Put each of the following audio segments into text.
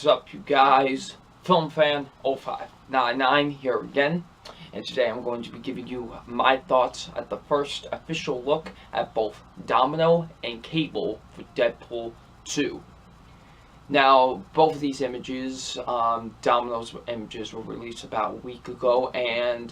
What's up, you guys? Film Fan 0599 here again, and today I'm going to be giving you my thoughts at the first official look at both Domino and Cable for Deadpool 2. Now, both of these images, Domino's images were released about a week ago, and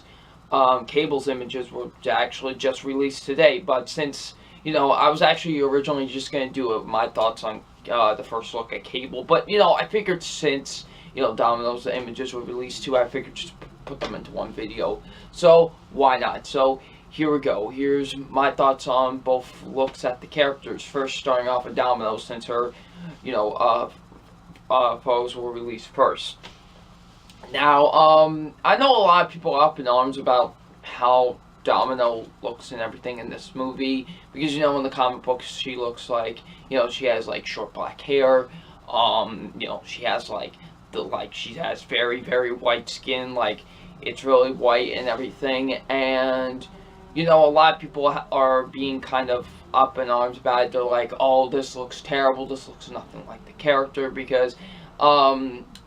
Cable's images were actually just released today, but since, I was actually originally just going to do my thoughts on the first look at Cable, but I figured since Domino's images were released too, I figured just put them into one video, so why not? So here we go. Here's my thoughts on both looks at the characters. First, starting off with Domino, since her photos were released first. Now I know a lot of people are up in arms about how Domino looks and everything in this movie, because in the comic books she looks like, she has like short black hair, she has she has very, very white skin, like it's really white and everything, and a lot of people are being kind of up in arms about it. They're like, oh, this looks terrible, this looks nothing like the character, because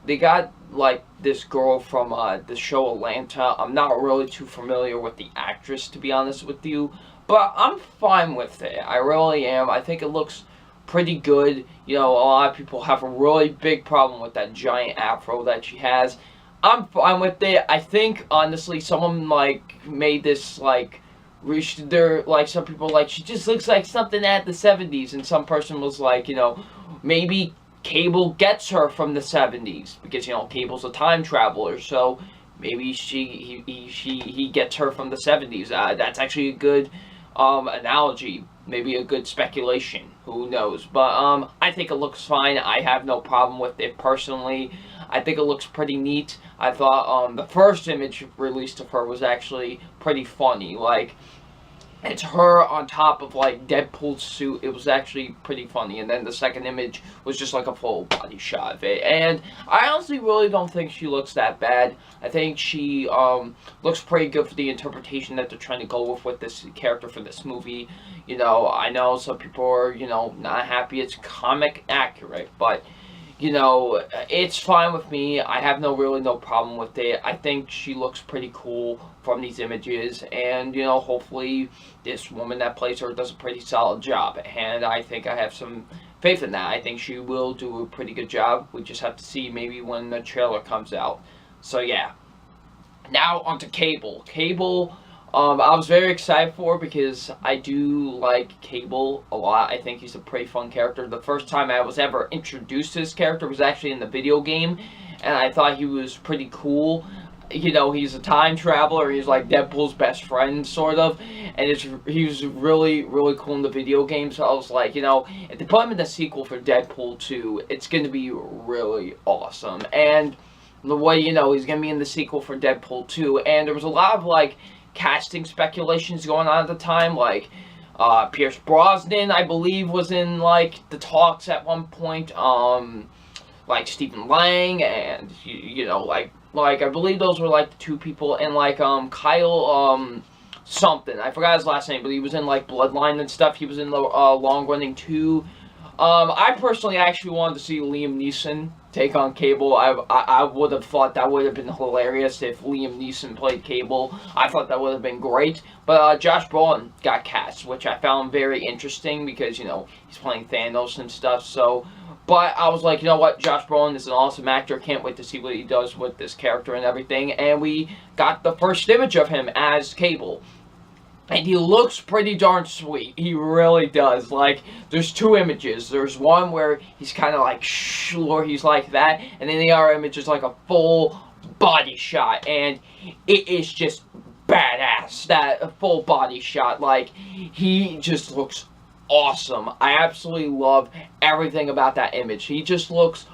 they got like this girl from the show Atlanta. I'm not really too familiar with the actress, to be honest with you, but I'm fine with it. I really am. I think it looks pretty good. A lot of people have a really big problem with that giant afro that she has. I'm fine with it. I think honestly someone made this some people she just looks like something at the 70s, and some person was like, maybe Cable gets her from the 70s, because Cable's a time traveler, so maybe he gets her from the 70s. That's actually a good analogy, maybe a good speculation, who knows, but I think it looks fine. I have no problem with it personally. I think it looks pretty neat. I thought the first image released of her was actually pretty funny. It's her on top of Deadpool's suit. It was actually pretty funny. And then the second image was just like a full body shot of it. And I honestly really don't think she looks that bad. I think she looks pretty good for the interpretation that they're trying to go with this character for this movie. I know some people are, not happy it's comic accurate, but it's fine with me. I have really no problem with it. I think she looks pretty cool from these images, and hopefully this woman that plays her does a pretty solid job, and I think I have some faith in that. I think she will do a pretty good job. We just have to see maybe when the trailer comes out. So yeah. Now onto Cable. Cable, I was very excited for, because I do like Cable a lot. I think he's a pretty fun character. The first time I was ever introduced to this character was actually in the video game, and I thought he was pretty cool. He's a time traveler. He's like Deadpool's best friend, sort of, and he was really, really cool in the video game. So I was like, if they put him in the sequel for Deadpool 2, it's going to be really awesome. And the way, he's going to be in the sequel for Deadpool 2, and there was a lot of casting speculations going on at the time, Pierce Brosnan, I believe, was in the talks at one point, Stephen Lang, and I believe those were the two people, and Kyle something, I forgot his last name, but he was in Bloodline and stuff. He was in the Long Running 2. I personally actually wanted to see Liam Neeson take on Cable. I would have thought that would have been hilarious if Liam Neeson played Cable. I thought that would have been great. But Josh Brolin got cast, which I found very interesting, because he's playing Thanos and stuff. So, but I was like, you know what, Josh Brolin is an awesome actor. Can't wait to see what he does with this character and everything. And we got the first image of him as Cable. And he looks pretty darn sweet. He really does. There's two images. There's one where he's kind of or he's like that. And then the other image is a full body shot. And it is just badass. That full body shot. He just looks awesome. I absolutely love everything about that image. He looks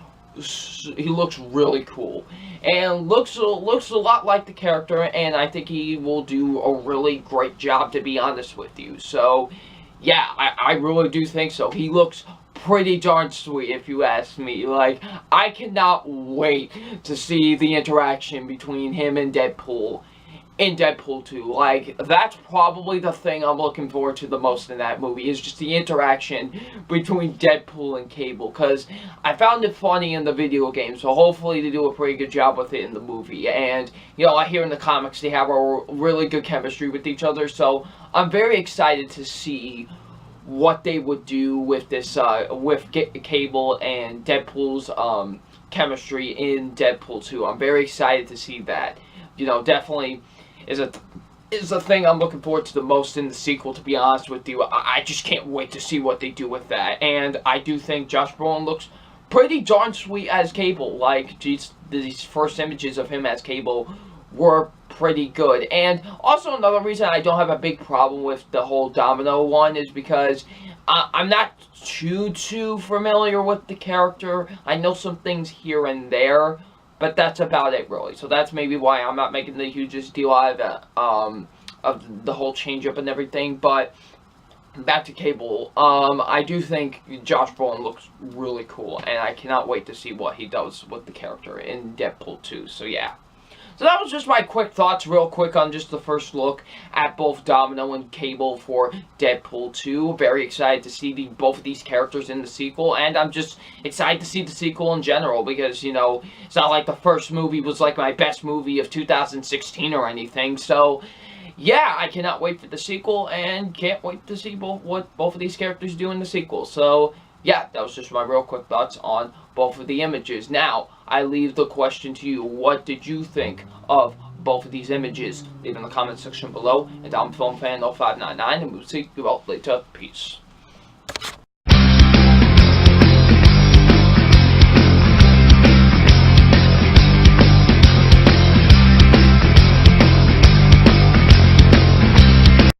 really cool, and looks a lot like the character, and I think he will do a really great job, to be honest with you. So yeah, I really do think so. He looks pretty darn sweet, if you ask me. I cannot wait to see the interaction between him and Deadpool. in Deadpool 2. Like, that's probably the thing I'm looking forward to the most in that movie, is just the interaction between Deadpool and Cable, because I found it funny in the video game, so hopefully they do a pretty good job with it in the movie. And, you know, I hear in the comics they have a really good chemistry with each other, so I'm very excited to see what they would do with this, with Cable and Deadpool's, chemistry in Deadpool 2. I'm very excited to see that. You know, definitely is a thing I'm looking forward to the most in the sequel, to be honest with you. I just can't wait to see what they do with that. And I do think Josh Brolin looks pretty darn sweet as Cable. Like, geez, these first images of him as Cable were pretty good. And also another reason I don't have a big problem with the whole Domino one is because I'm not too familiar with the character. I know some things here and there, but that's about it, really. So that's maybe why I'm not making the hugest deal out of the whole change-up and everything. But back to Cable, I do think Josh Brolin looks really cool, and I cannot wait to see what he does with the character in Deadpool 2. So yeah. So that was just my quick thoughts, real quick, on just the first look at both Domino and Cable for Deadpool 2. Very excited to see both of these characters in the sequel, and I'm just excited to see the sequel in general, because, you know, it's not like the first movie was like my best movie of 2016 or anything. So yeah, I cannot wait for the sequel, and can't wait to see what both of these characters do in the sequel. So yeah, that was just my real quick thoughts on both of the images. Now, I leave the question to you. What did you think of both of these images? Leave in the comment section below. And I'm FilmFan0599, and we'll see you all later. Peace.